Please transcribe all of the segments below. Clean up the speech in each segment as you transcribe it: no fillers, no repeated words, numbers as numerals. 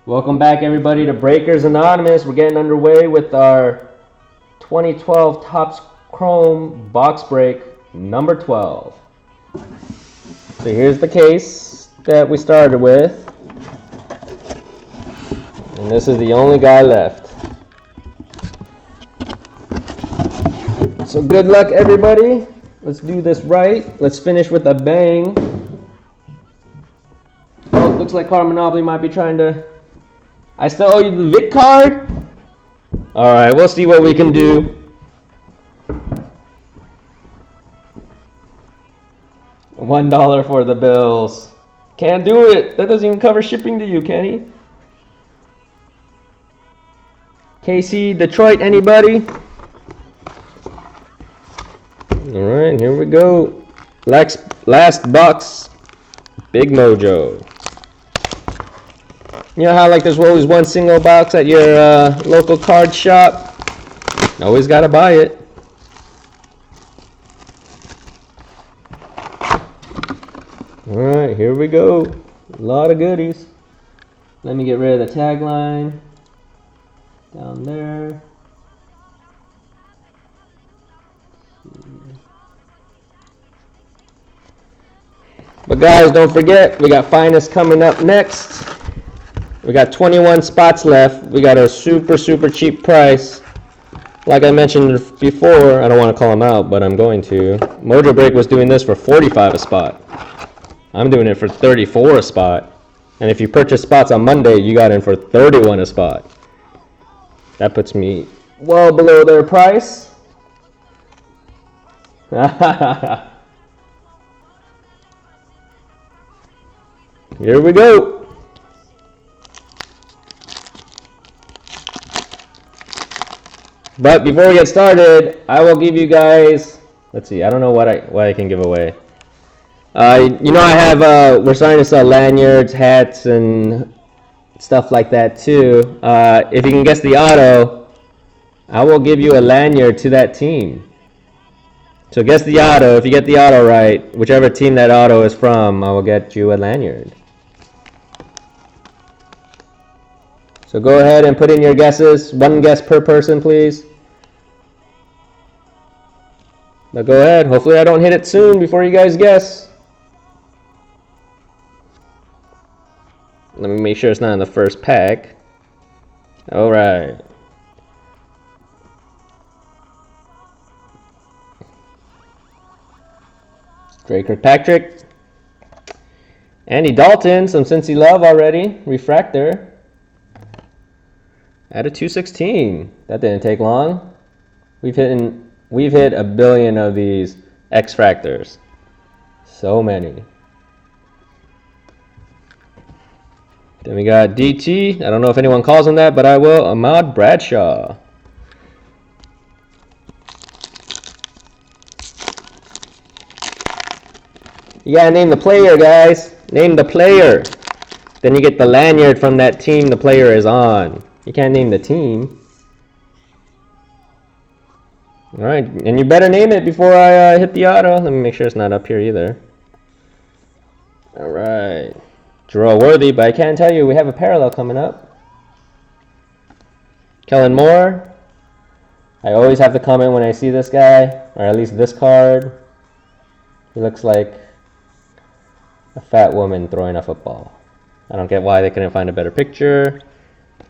Welcome back, everybody, to Breakers Anonymous. We're getting underway with our 2012 Topps Chrome box break number 12. So here's the case that we started with. And this is the only guy left. So good luck, everybody. Let's do this right. Let's finish with a bang. Oh, looks like Card Monopoly might be trying to... I still owe you the Vic card? Alright, we'll see what we can do. $1 for the Bills. Can't do it. That doesn't even cover shipping to you, Kenny. KC, Detroit, anybody? Alright, here we go. Last box. Big Mojo. You know how like there's always one single box at your local card shop? Always gotta buy it. Alright, here we go. A lot of goodies. Let me get rid of the tagline. Down there. But guys, don't forget, we got Finest coming up next. We got 21 spots left. We got a super cheap price. Like I mentioned before, I don't want to call them out, but I'm going to. Mojo Break was doing this for 45 a spot. I'm doing it for 34 a spot. And if you purchase spots on Monday, you got in for 31 a spot. That puts me well below their price. Here we go. But before we get started, I will give you guys, let's see, I don't know what I can give away. You know I have, we're starting to sell lanyards, hats, and stuff like that too. If you can guess the auto, I will give you a lanyard to that team. So guess the auto. If you get the auto right, whichever team that auto is from, I will get you a lanyard. So go ahead and put in your guesses. One guess per person, please. Now go ahead. Hopefully I don't hit it soon before you guys guess. Let me make sure it's not in the first pack. All right. Drake Kirkpatrick. Andy Dalton, some Cincy love already. Refractor. At a 216. That didn't take long. We've hit a billion of these X-Fractors. So many. Then we got DT. I don't know if anyone calls him that, but I will. Ahmad Bradshaw. You gotta name the player, guys. Name the player. Then you get the lanyard from that team the player is on. You can't name the team. Alright, and you better name it before I hit the auto. Let me make sure it's not up here either. Alright. Jerome Worthy, but I can't tell you, we have a parallel coming up. Kellen Moore. I always have to comment when I see this guy, or at least this card. He looks like a fat woman throwing a football. I don't get why they couldn't find a better picture.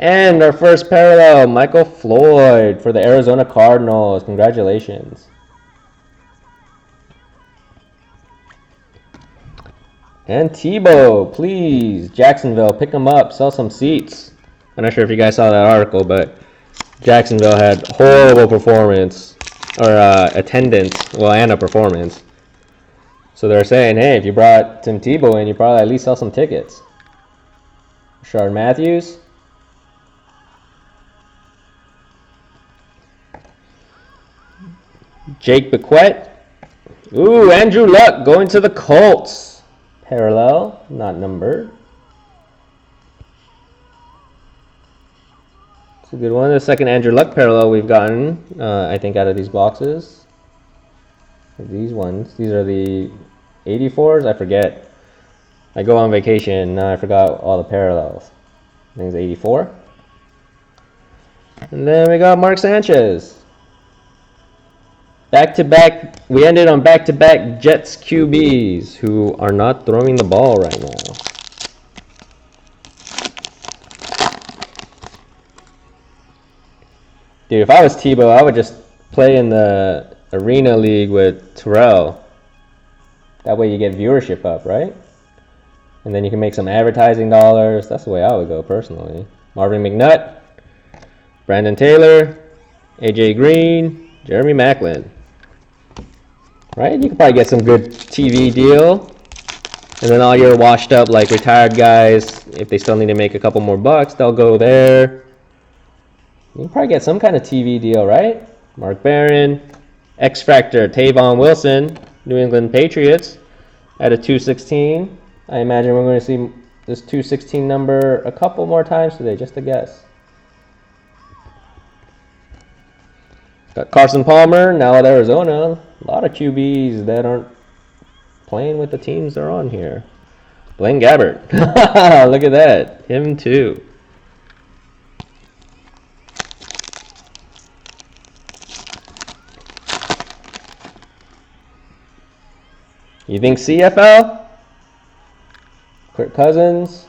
And our first parallel, Michael Floyd for the Arizona Cardinals. Congratulations. And Tebow, please. Jacksonville, pick them up. Sell some seats. I'm not sure if you guys saw that article, but Jacksonville had horrible performance. Or attendance. Well, and a performance. So they're saying, hey, if you brought Tim Tebow in, you probably at least sell some tickets. Rashard Matthews. Jake Bequette. Ooh, Andrew Luck going to the Colts. Parallel, not numbered. It's a good one. The second Andrew Luck parallel we've gotten, I think, out of these boxes. These ones. These are the 84s. I forget. I go on vacation. Now I forgot all the parallels. I think it's 84. And then we got Mark Sanchez. Back-to-back, we ended on back-to-back Jets QBs who are not throwing the ball right now. Dude, if I was Tebow, I would just play in the Arena League with Terrell. That way you get viewership up, right? And then you can make some advertising dollars. That's the way I would go personally. Marvin McNutt, Brandon Taylor, AJ Green, Jeremy Maclin. Right? You could probably get some good TV deal. And then all your washed up, like retired guys, if they still need to make a couple more bucks, they'll go there. You can probably get some kind of TV deal, right? Mark Barron, X Factor, Tavon Wilson, New England Patriots at a 216. I imagine we're going to see this 216 number a couple more times today, just a guess. Got Carson Palmer, now at Arizona. A lot of QBs that aren't playing with the teams they're on here. Blaine Gabbert. Look at that. Him too. You think CFL? Kirk Cousins.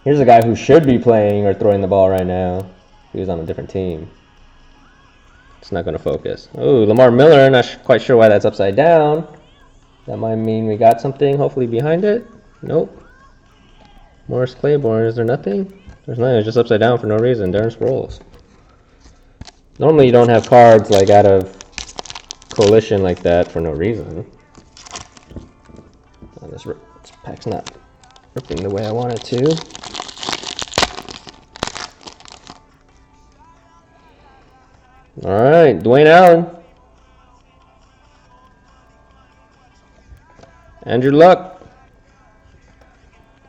Here's a guy who should be playing or throwing the ball right now. He was on a different team. It's not going to focus. Oh, Lamar Miller. Not quite sure why that's upside down. That might mean we got something hopefully behind it. Nope. Morris Claiborne. Is there nothing? There's nothing. It's just upside down for no reason. Darren Sproles. Normally you don't have cards like out of coalition like that for no reason. Oh, this pack's not ripping the way I want it to. All right, Dwayne Allen. Andrew Luck.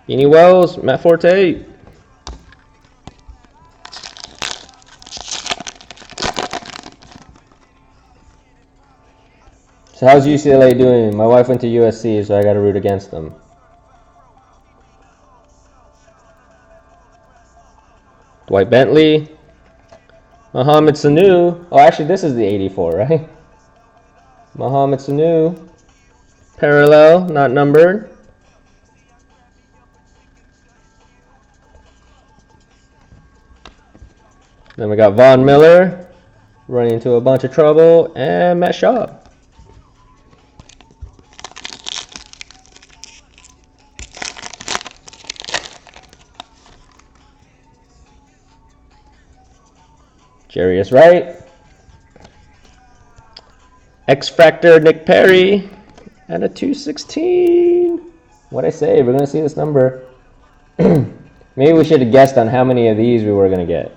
Beanie Wells, Matt Forte. So how's UCLA doing? My wife went to USC, so I got to root against them. Dwight Bentley. Mohamed Sanu. Oh, actually, this is the 84, right? Mohamed Sanu. Parallel, not numbered. Then we got Von Miller. Running into a bunch of trouble. And Matt Schaub. Jarius Wright. X Factor Nick Perry. And a 216. What'd I say? We're going to see this number. Maybe we should have guessed on how many of these we were going to get.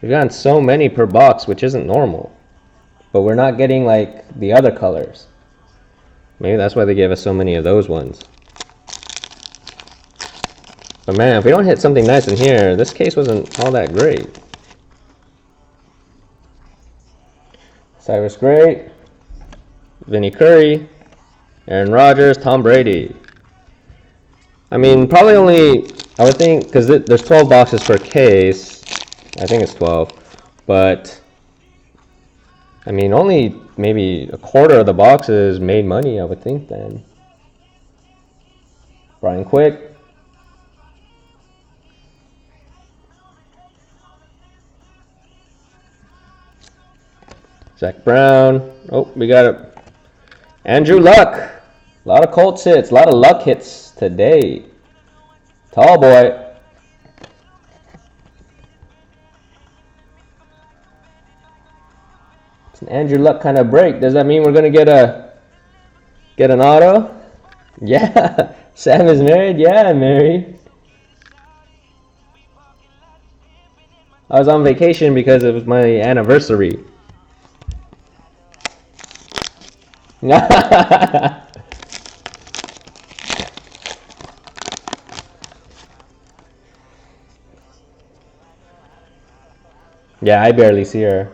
We've gotten so many per box, which isn't normal. But we're not getting like the other colors. Maybe that's why they gave us so many of those ones. But man, if we don't hit something nice in here, this case wasn't all that great. Cyrus Gray, Vinny Curry, Aaron Rodgers, Tom Brady. I mean, probably only, I would think, because there's 12 boxes per case. I think it's 12. But, I mean, only maybe a quarter of the boxes made money, I would think then. Brian Quick. Zach Brown. Oh, we got it. Andrew Luck. A lot of Colts hits. A lot of Luck hits today. Tall boy. It's an Andrew Luck kind of break. Does that mean we're going to get an auto? Yeah. Sam is married? Yeah, I'm married. I was on vacation because it was my anniversary. Yeah, I barely see her.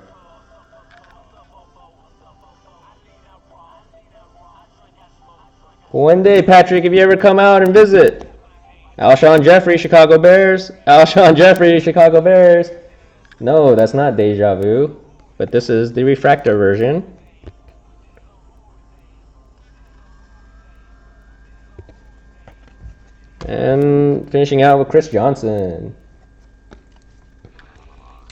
One day, Patrick, if you ever come out and visit. Alshon Jeffrey, Chicago Bears. Alshon Jeffrey, Chicago Bears. No, that's not Deja Vu, but this is the refractor version. And finishing out with Chris Johnson.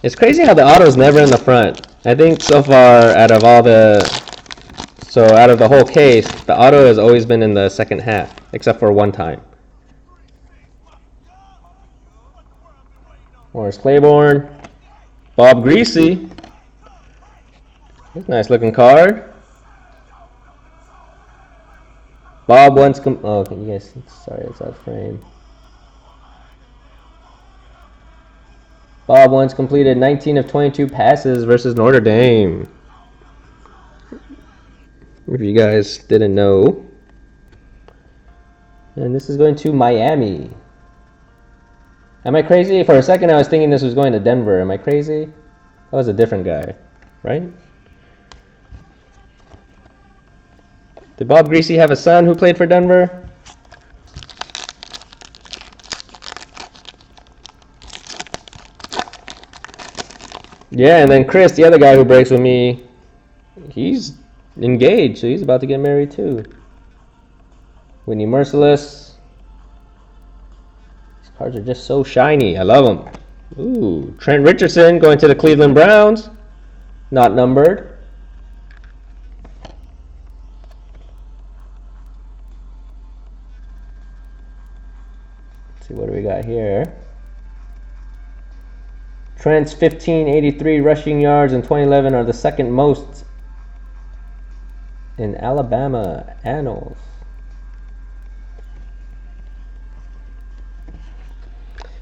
It's crazy how the auto's never in the front. I think so far, out of the whole case, the auto has always been in the second half, except for one time. Morris Claiborne. Bob Greasy. Nice looking card. Bob once oh, you guys, sorry, it's out of frame. Bob once completed 19 of 22 passes versus Notre Dame. If you guys didn't know. And this is going to Miami. Am I crazy? For a second I was thinking this was going to Denver. Am I crazy? That was a different guy, right? Did Bob Greasy have a son who played for Denver? Yeah, and then Chris, the other guy who breaks with me, he's engaged, so he's about to get married too. Whitney Merciless. These cards are just so shiny. I love them. Ooh, Trent Richardson going to the Cleveland Browns. Not numbered. Let's see, what do we got here? Trent's 1583 rushing yards in 2011 are the second most in Alabama annals.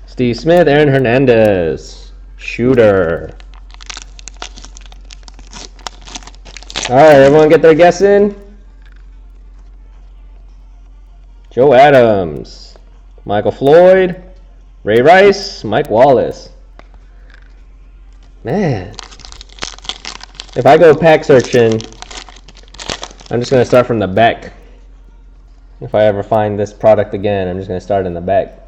Steve Smith, Aaron Hernandez, shooter. All right, everyone get their guess in. Joe Adams, Michael Floyd, Ray Rice, Mike Wallace. Man, if I go pack searching, I'm just going to start from the back. If I ever find this product again, I'm just going to start in the back.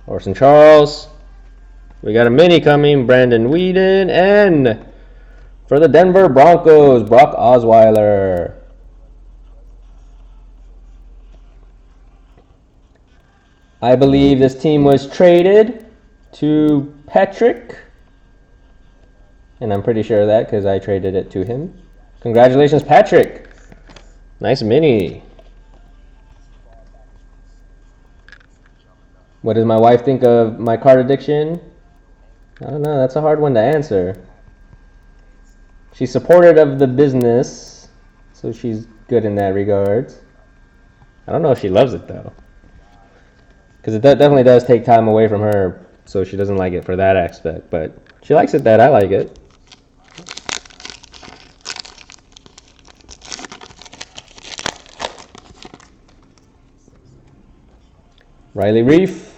Orson Charles. We got a mini coming, Brandon Weeden. And for the Denver Broncos, Brock Osweiler. I believe this team was traded to Patrick. And I'm pretty sure of that because I traded it to him. Congratulations, Patrick. Nice mini. What does my wife think of my card addiction? I don't know. That's a hard one to answer. She's supportive of the business, so she's good in that regard. I don't know if she loves it, though. Because it definitely does take time away from her, so she doesn't like it for that aspect. But she likes it that I like it. Riley Reef.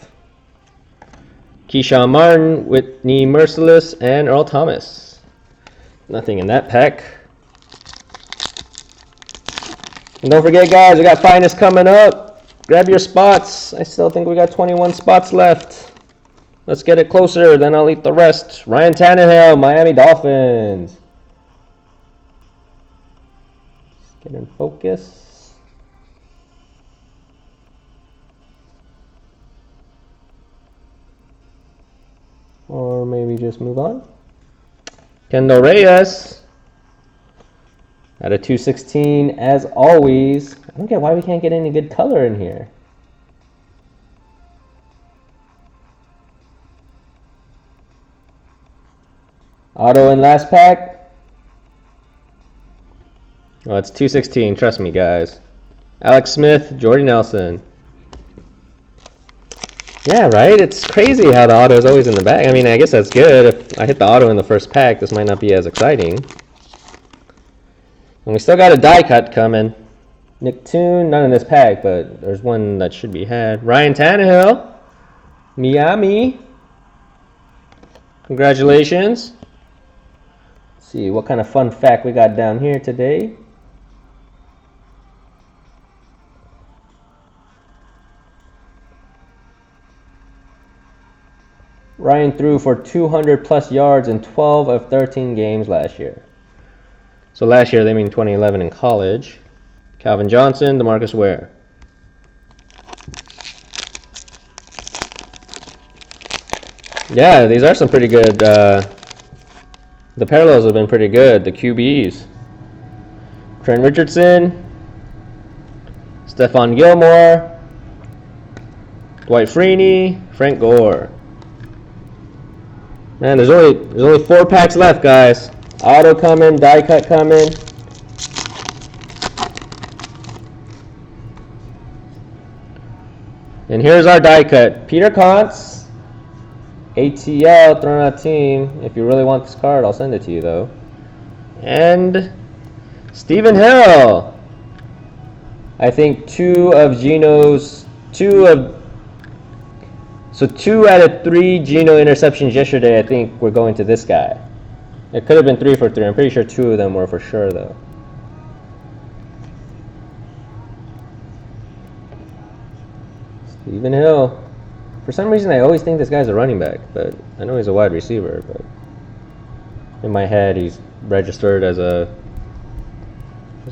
Keyshawn Martin, Whitney Merciless, and Earl Thomas. Nothing in that pack. And don't forget, guys, we got Finest coming up. Grab your spots. I still think we got 21 spots left. Let's get it closer, then I'll eat the rest. Ryan Tannehill, Miami Dolphins. Let's get in focus. Or maybe just move on. Kendall Reyes at a 216 as always. I don't get why we can't get any good color in here. Auto in last pack. Oh, it's 216. Trust me, guys. Alex Smith, Jordy Nelson. Yeah, right? It's crazy how the auto is always in the back. I mean, I guess that's good. If I hit the auto in the first pack, this might not be as exciting. And we still got a die cut coming. Nick Toon, not in this pack, but there's one that should be had. Ryan Tannehill, Miami. Congratulations. Let's see what kind of fun fact we got down here today. Ryan threw for 200 plus yards in 12 of 13 games last year. So last year, they mean 2011 in college. Calvin Johnson, DeMarcus Ware. Yeah, these are some pretty good. The parallels have been pretty good. The QBs. Trent Richardson, Stephon Gilmore, Dwight Freeney, Frank Gore. Man, there's only 4 packs left, guys. Auto coming, die cut coming. And here's our die cut. Peter Kontz, ATL, thrown out team. If you really want this card, I'll send it to you though. And Stephen Hill. I think 2 out of 3 Geno interceptions yesterday, I think, were going to this guy. It could have been 3 for 3. I'm pretty sure 2 of them were for sure, though. Stephen Hill. For some reason, I always think this guy's a running back, but I know he's a wide receiver. But in my head, he's registered as a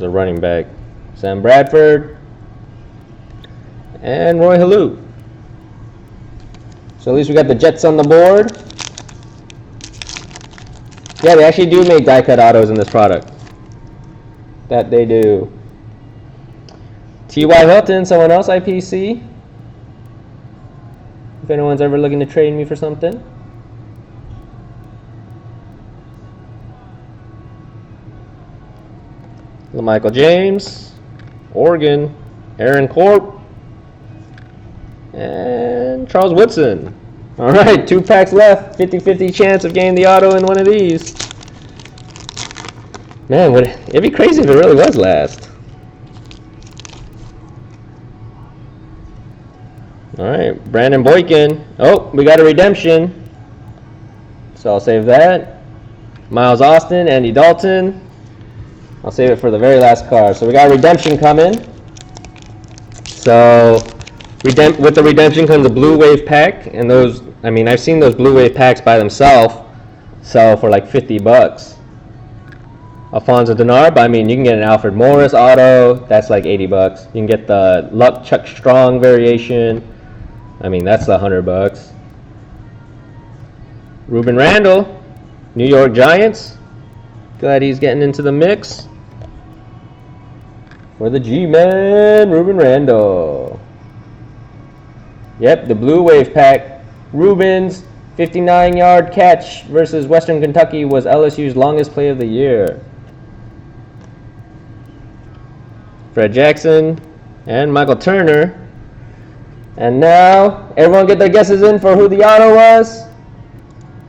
running back. Sam Bradford and Roy Halou. So at least we got the Jets on the board. Yeah, they actually do make die-cut autos in this product. That they do. T.Y. Hilton, someone else IPC. If anyone's ever looking to trade me for something. LaMichael James, Oregon, Aaron Corp, and Charles Woodson. All right, 2 packs left. 50-50 chance of getting the auto in one of these. Man, it'd be crazy if it really was last. All right, Brandon Boykin. Oh, we got a redemption. So I'll save that. Miles Austin, Andy Dalton. I'll save it for the very last card. So we got a redemption coming. So with the redemption comes a Blue Wave pack, and those, I mean, I've seen those Blue Wave packs by themselves sell for like $50. Alfonso Denard, but I mean, you can get an Alfred Morris auto. That's like $80. You can get the Luck Chuck Strong variation. I mean, that's $100. Ruben Randall, New York Giants. Glad he's getting into the mix. For the G-Man, Ruben Randall. Yep, the Blue Wave pack. Ruben's 59-yard catch versus Western Kentucky was LSU's longest play of the year. Fred Jackson and Michael Turner. And now, everyone get their guesses in for who the auto was.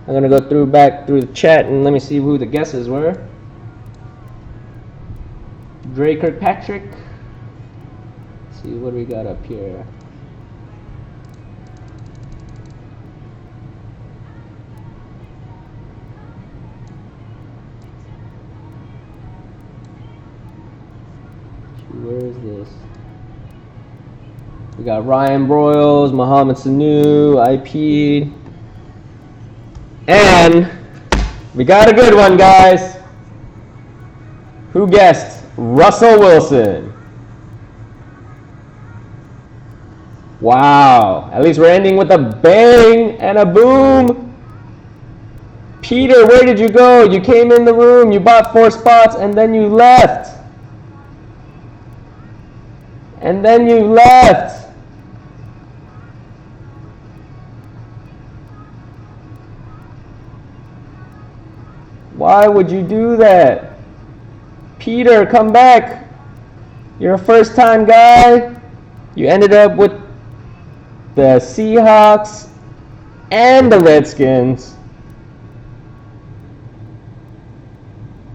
I'm going to go back through the chat and let me see who the guesses were. Dre Kirkpatrick. Let's see what we got up here. Where is this? We got Ryan Broyles, Mohamed Sanu, IP. And we got a good one, guys. Who guessed? Russell Wilson. Wow. At least we're ending with a bang and a boom. Peter, where did you go? You came in the room, you bought 4 spots, and then you left. And then you left. Why would you do that? Peter, come back. You're a first-time guy. You ended up with the Seahawks and the Redskins.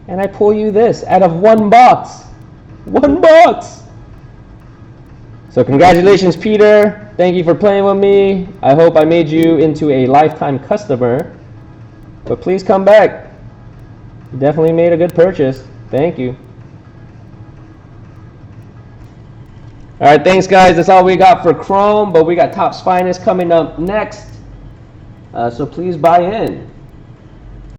And I pull you this out of 1 box. 1 box. So congratulations, Peter. Thank you for playing with me. I hope I made you into a lifetime customer. But please come back. You definitely made a good purchase. Thank you. Alright, thanks guys. That's all we got for Chrome, but we got Topps Finest coming up next. So please buy in.